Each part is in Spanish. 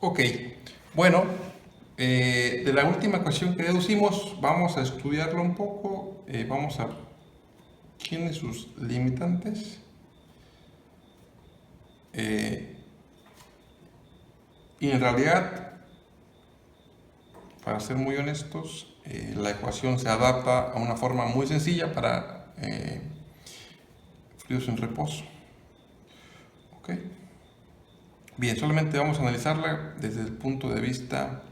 Ok, bueno, de la última ecuación que deducimos, vamos a estudiarla un poco. Vamos a... ¿Tiene sus limitantes? Y en realidad, para ser muy honestos, la ecuación se adapta a una forma muy sencilla para fluidos en reposo. Ok. Bien, solamente vamos a analizarla desde el punto de vista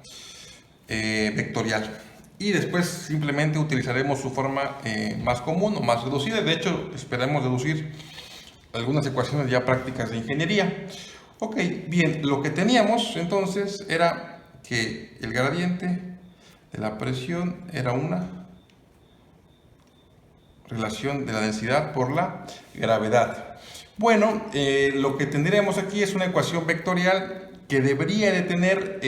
vectorial. Y después simplemente utilizaremos su forma más común o más reducida. De hecho, esperamos deducir algunas ecuaciones ya prácticas de ingeniería. Ok, bien, lo que teníamos entonces era que el gradiente de la presión era una relación de la densidad por la gravedad. Bueno, lo que tendríamos aquí es una ecuación vectorial que debería de tener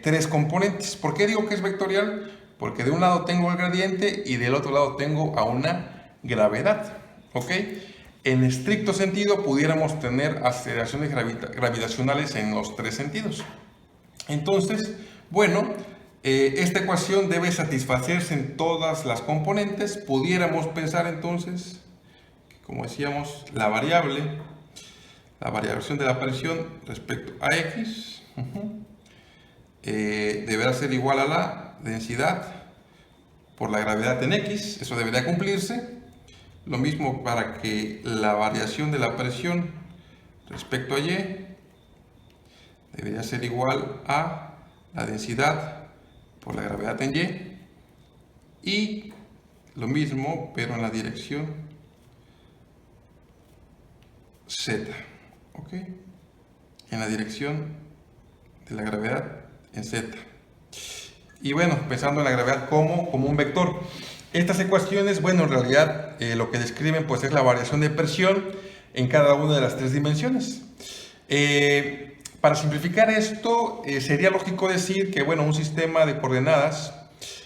tres componentes. ¿Por qué digo que es vectorial? Porque de un lado tengo el gradiente y del otro lado tengo a una gravedad. ¿Ok? En estricto sentido pudiéramos tener aceleraciones gravitacionales en los tres sentidos. Entonces, bueno, esta ecuación debe satisfacerse en todas las componentes. Pudiéramos pensar entonces que, como decíamos, la variación de la presión respecto a X, deberá ser igual a la densidad por la gravedad en X. Eso debería cumplirse. Lo mismo para que la variación de la presión respecto a Y debería ser igual a la densidad por la gravedad en Y. Y lo mismo, pero en la dirección Z. ¿Ok? En la dirección de la gravedad en Z. Y bueno, pensando en la gravedad como un vector. Estas ecuaciones, bueno, en realidad lo que describen pues es la variación de presión en cada una de las tres dimensiones. Para simplificar esto, sería lógico decir que, bueno, un sistema de coordenadas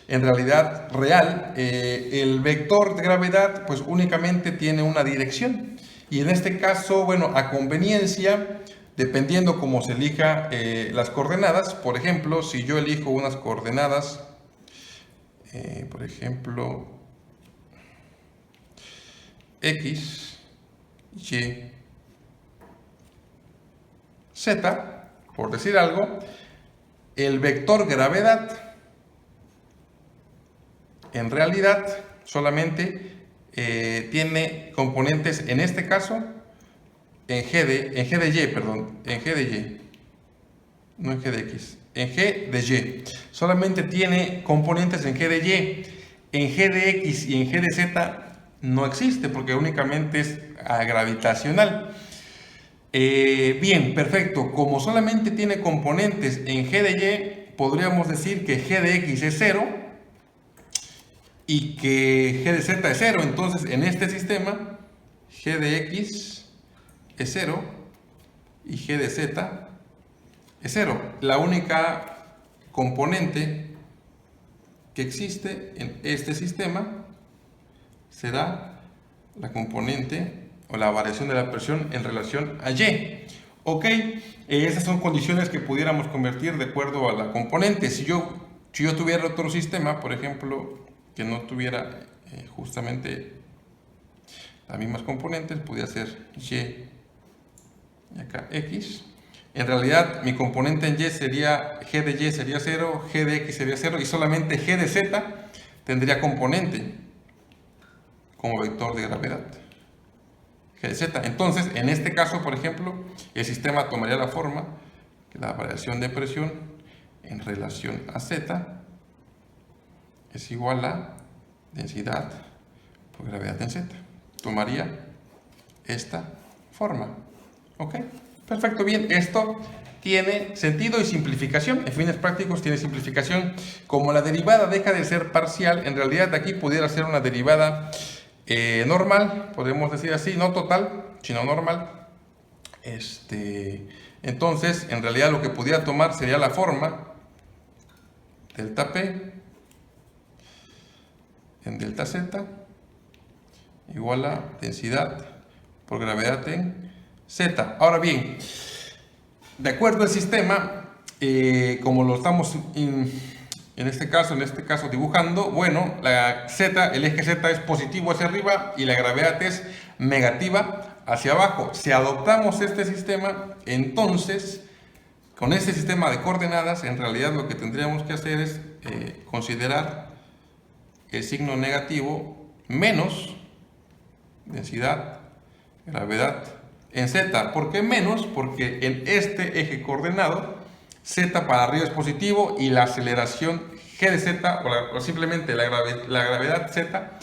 en realidad real, el vector de gravedad pues únicamente tiene una dirección. Y en este caso, bueno, a conveniencia, dependiendo cómo se elija las coordenadas, por ejemplo, si yo elijo unas coordenadas, por ejemplo, X, Y, Z, por decir algo, el vector gravedad en realidad solamente tiene componentes, en este caso, en G de Y, perdón, en G de Y, no en G de X, en G de Y. Solamente tiene componentes en G de Y. En G de X y en G de Z no existe porque únicamente es gravitacional. Bien, perfecto. Como solamente tiene componentes en G de Y, podríamos decir que G de X es 0 y que G de Z es 0. Entonces, en este sistema, G de X es 0 y G de Z es 0. La única componente que existe en este sistema será la componente o la variación de la presión en relación a Y. Ok, esas son condiciones que pudiéramos convertir de acuerdo a la componente. Si yo tuviera otro sistema, por ejemplo, que no tuviera justamente las mismas componentes, podría ser Y acá X. En realidad mi componente en Y sería, G de Y sería 0, G de X sería 0 y solamente G de Z tendría componente como vector de gravedad. G de Z. Entonces, en este caso, por ejemplo, el sistema tomaría la forma que la variación de presión en relación a Z es igual a densidad por gravedad en Z. Tomaría esta forma. ¿Ok? Perfecto, bien. Esto tiene sentido y simplificación. En fines prácticos tiene simplificación. Como la derivada deja de ser parcial, en realidad aquí pudiera ser una derivada normal, podemos decir así, no total, sino normal. Entonces, en realidad lo que pudiera tomar sería la forma delta P en delta Z igual a densidad por gravedad en Z. Ahora bien, de acuerdo al sistema, como lo estamos en este caso dibujando, bueno, la Z, el eje Z es positivo hacia arriba y la gravedad es negativa hacia abajo. Si adoptamos este sistema, entonces, con este sistema de coordenadas, en realidad lo que tendríamos que hacer es considerar el signo negativo menos densidad, gravedad en Z. ¿Por qué menos? Porque en este eje coordenado, Z para arriba es positivo y la aceleración g de Z, o simplemente la gravedad Z,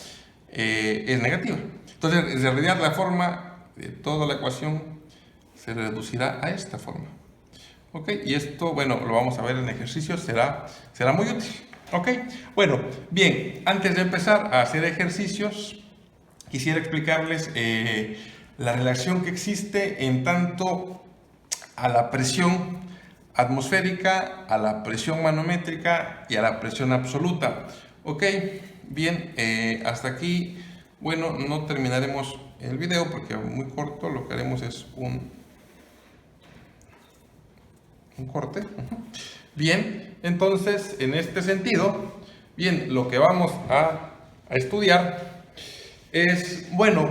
es negativa. Entonces, en realidad la forma de toda la ecuación se reducirá a esta forma. ¿Ok? Y esto, bueno, lo vamos a ver en ejercicios, será muy útil. ¿Ok? Bueno, bien, antes de empezar a hacer ejercicios, quisiera explicarles la relación que existe en tanto a la presión atmosférica, a la presión manométrica y a la presión absoluta. Ok, bien, hasta aquí, bueno, no terminaremos el video porque es muy corto, lo que haremos es un corte. Bien, entonces, en este sentido, bien, lo que vamos a estudiar es, bueno,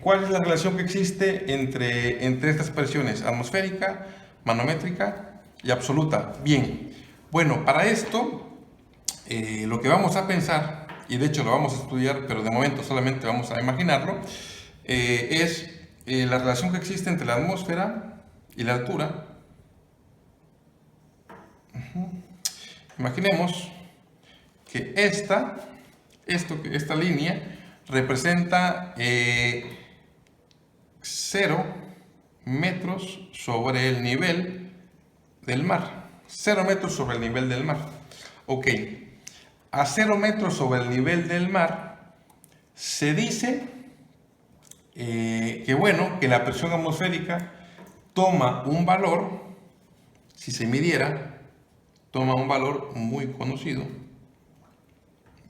¿cuál es la relación que existe entre estas presiones? Atmosférica, manométrica y absoluta. Bien, bueno, para esto, lo que vamos a pensar, y de hecho lo vamos a estudiar, pero de momento solamente vamos a imaginarlo, es la relación que existe entre la atmósfera y la altura. Imaginemos que esta línea representa 0 metros sobre el nivel del mar. 0 metros sobre el nivel del mar. Ok, a 0 metros sobre el nivel del mar se dice que bueno, que la presión atmosférica toma un valor, si se midiera, toma un valor muy conocido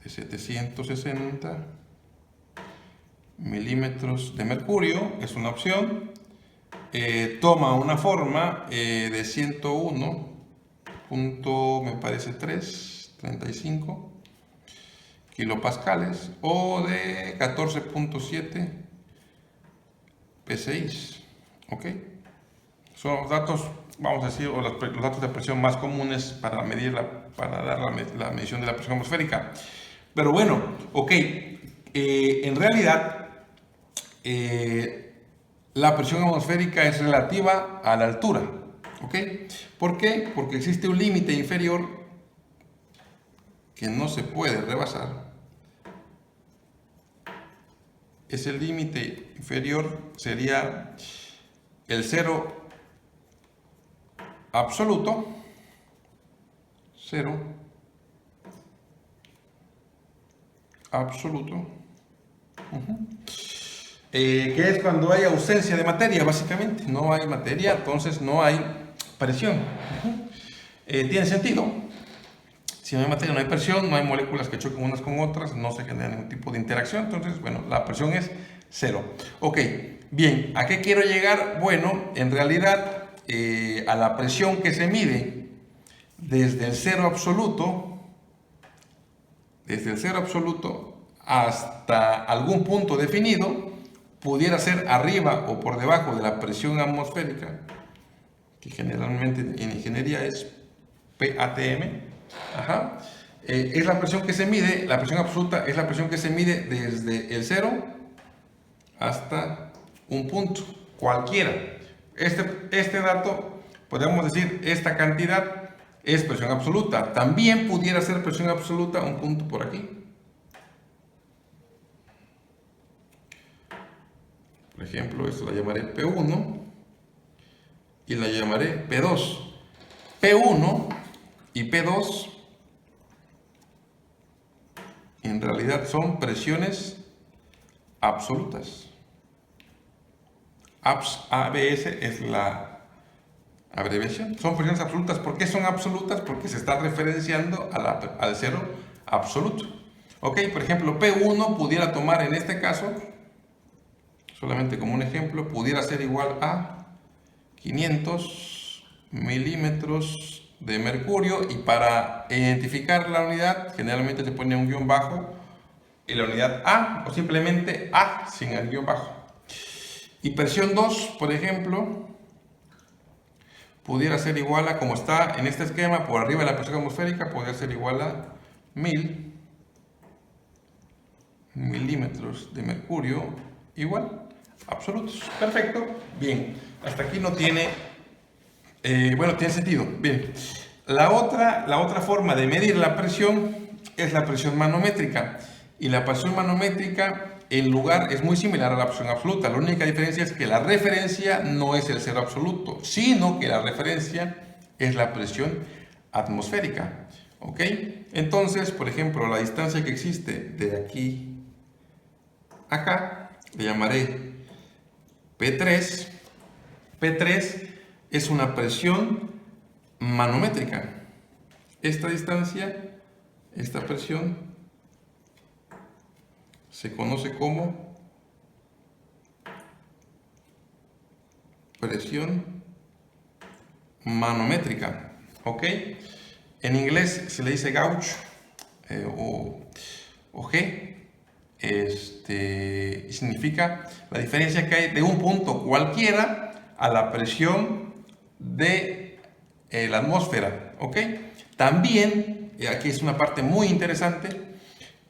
de 760 milímetros de mercurio, es una opción. Toma una forma de 101 me parece 35 kilopascales o de 14.7 psi. ¿Ok? Son los datos, vamos a decir, o los datos de presión más comunes para dar la medición de la presión atmosférica. Pero bueno, ok, en realidad la presión atmosférica es relativa a la altura. ¿Ok? ¿Por qué? Porque existe un límite inferior que no se puede rebasar. Ese límite inferior sería el cero absoluto, cero absoluto, que es cuando hay ausencia de materia, básicamente. No hay materia, entonces no hay presión. ¿Tiene sentido? Si no hay materia, no hay presión, no hay moléculas que choquen unas con otras, no se genera ningún tipo de interacción, entonces, bueno, la presión es cero. Ok, bien, ¿a qué quiero llegar? Bueno, en realidad, a la presión que se mide desde el cero absoluto hasta algún punto definido, pudiera ser arriba o por debajo de la presión atmosférica, que generalmente en ingeniería es PATM. Ajá. Es la presión que se mide, la presión absoluta es la presión que se mide desde el cero hasta un punto, cualquiera. Este dato, podemos decir, esta cantidad es presión absoluta. También pudiera ser presión absoluta un punto por aquí. Por ejemplo, esto la llamaré P1 y la llamaré P2. P1 y P2 en realidad son presiones absolutas. ABS es la abreviación. Son presiones absolutas. ¿Por qué son absolutas? Porque se está referenciando al cero absoluto. Ok, por ejemplo, P1 pudiera tomar en este caso, solamente como un ejemplo, pudiera ser igual a 500 milímetros de mercurio, y para identificar la unidad generalmente se pone un guión bajo y la unidad A, o simplemente A sin el guión bajo. Y presión 2, por ejemplo, pudiera ser igual a, como está en este esquema, por arriba de la presión atmosférica, podría ser igual a 1000 milímetros de mercurio, igual, absolutos. Perfecto. Bien, hasta aquí no tiene, bueno, tiene sentido. Bien, la otra forma de medir la presión es la presión manométrica. Y la presión manométrica, el lugar es muy similar a la presión absoluta. La única diferencia es que la referencia no es el cero absoluto, sino que la referencia es la presión atmosférica. ¿Ok? Entonces, por ejemplo, la distancia que existe de aquí a acá, le llamaré P3. P3 es una presión manométrica. Esta distancia, esta presión, se conoce como presión manométrica. ¿Ok? En inglés se le dice gauge o G. Significa la diferencia que hay de un punto cualquiera a la presión de la atmósfera. ¿Ok? También, aquí es una parte muy interesante,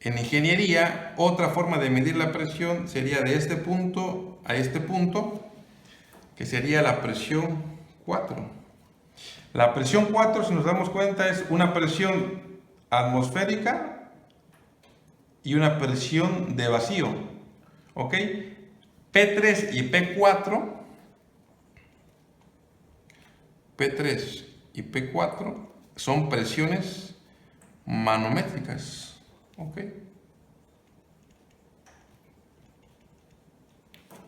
en ingeniería, otra forma de medir la presión sería de este punto a este punto, que sería la presión 4. La presión 4, si nos damos cuenta, es una presión atmosférica y una presión de vacío. ¿Ok? P3 y P4 son presiones manométricas. ¿Ok?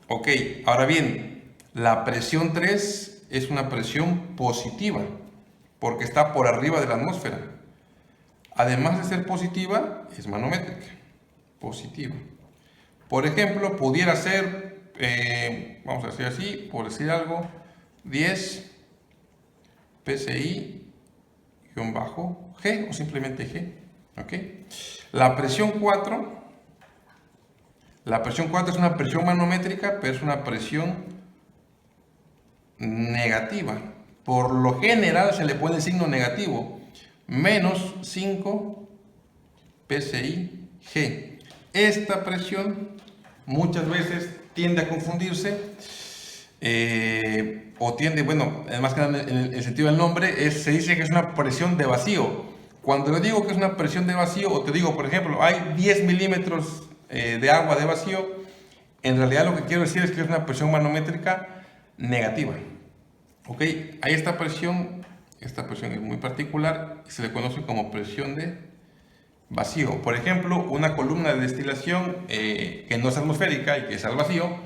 Ok, ahora bien, la presión 3 es una presión positiva, porque está por arriba de la atmósfera. Además de ser positiva, es manométrica. Positiva. Por ejemplo, pudiera ser, vamos a decir así, por decir algo, 10 PSI-G o simplemente G. ¿Ok? La presión 4 es una presión manométrica, pero es una presión negativa. Por lo general se le pone el signo negativo, menos 5 PSI-G. Esta presión muchas veces tiende a confundirse, o tiende, bueno, más que nada en el sentido del nombre, se dice que es una presión de vacío. Cuando yo digo que es una presión de vacío, o te digo, por ejemplo, hay 10 milímetros de agua de vacío, en realidad lo que quiero decir es que es una presión manométrica negativa. ¿Ok? Hay esta presión es muy particular y se le conoce como presión de vacío. Por ejemplo, una columna de destilación que no es atmosférica y que es al vacío,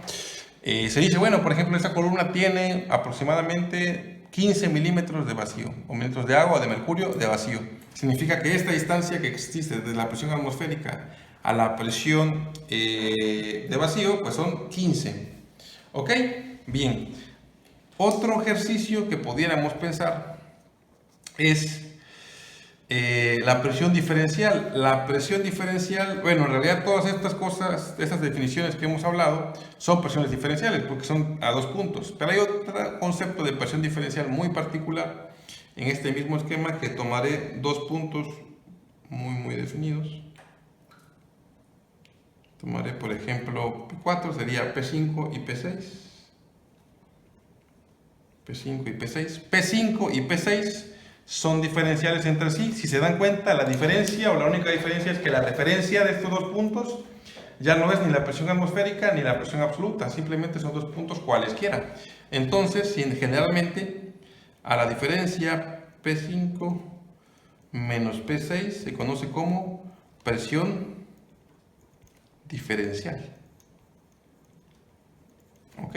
se dice, bueno, por ejemplo, esta columna tiene aproximadamente 15 milímetros de vacío, o milímetros de agua, de mercurio, de vacío. Significa que esta distancia que existe desde la presión atmosférica a la presión de vacío, pues son 15. ¿Ok? Bien. Otro ejercicio que pudiéramos pensar es la presión diferencial. La presión diferencial, bueno, en realidad todas estas cosas, estas definiciones que hemos hablado, son presiones diferenciales porque son a dos puntos. Pero hay otro concepto de presión diferencial muy particular en este mismo esquema que tomaré dos puntos muy definidos. Tomaré, por ejemplo, P4, sería P5 y P6. P5 y P6. P5 y P6 son diferenciales entre sí. Si se dan cuenta, la diferencia o la única diferencia es que la referencia de estos dos puntos ya no es ni la presión atmosférica ni la presión absoluta, simplemente son dos puntos cualesquiera. Entonces, generalmente a la diferencia P5 menos P6 se conoce como presión diferencial. ¿Ok?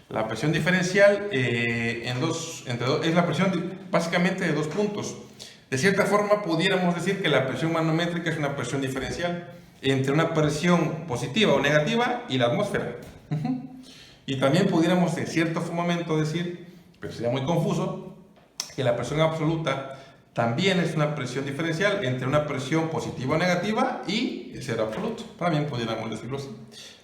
La presión diferencial es la presión básicamente de dos puntos. De cierta forma, pudiéramos decir que la presión manométrica es una presión diferencial entre una presión positiva o negativa y la atmósfera. Y también pudiéramos en cierto momento decir, pero sería muy confuso, que la presión absoluta también es una presión diferencial entre una presión positiva o negativa y cero absoluto. También podríamos decirlo así.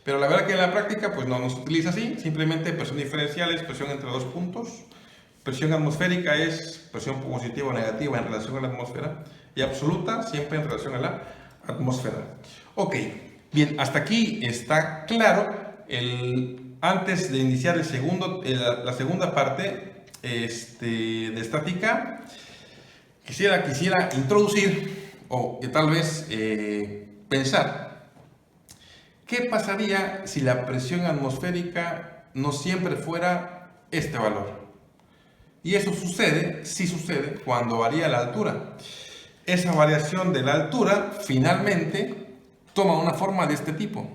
Pero la verdad que en la práctica pues no se utiliza así. Simplemente presión diferencial es presión entre dos puntos. Presión atmosférica es presión positiva o negativa en relación a la atmósfera. Y absoluta siempre en relación a la atmósfera. Ok, bien, hasta aquí está claro. Antes de iniciar la segunda parte de estática, quisiera introducir o tal vez pensar qué pasaría si la presión atmosférica no siempre fuera este valor. Y eso sí sucede cuando varía la altura. Esa variación de la altura finalmente toma una forma de este tipo.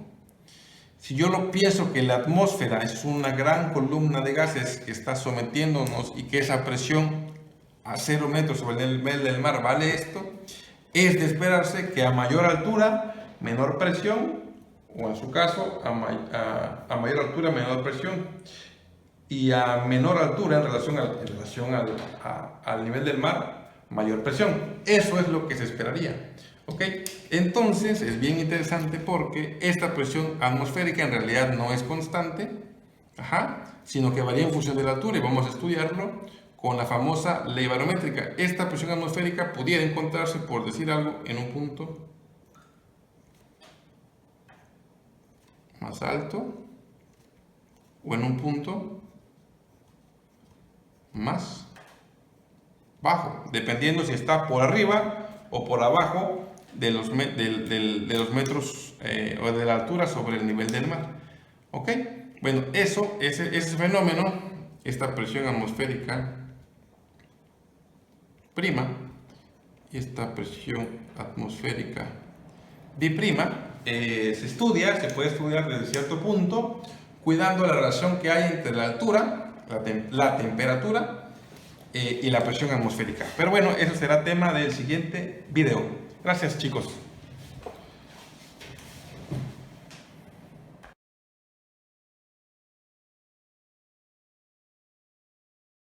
Si yo lo pienso que la atmósfera es una gran columna de gases que está sometiéndonos y que esa presión a 0 metros sobre el nivel del mar vale esto, es de esperarse que a mayor altura, menor presión, o en su caso, a mayor altura, menor presión, y a menor altura en relación al nivel del mar, mayor presión. Eso es lo que se esperaría. ¿Ok? Entonces es bien interesante porque esta presión atmosférica en realidad no es constante, sino que varía en función de la altura, y vamos a estudiarlo con la famosa ley barométrica. Esta presión atmosférica pudiera encontrarse, por decir algo, en un punto más alto o en un punto más bajo, dependiendo si está por arriba o por abajo de los metros o de la altura sobre el nivel del mar. ¿Ok? Bueno, ese fenómeno, esta presión atmosférica prima y esta presión atmosférica biprima, se puede estudiar desde cierto punto, cuidando la relación que hay entre la altura, la temperatura y la presión atmosférica. Pero bueno, eso será tema del siguiente video. Gracias, chicos.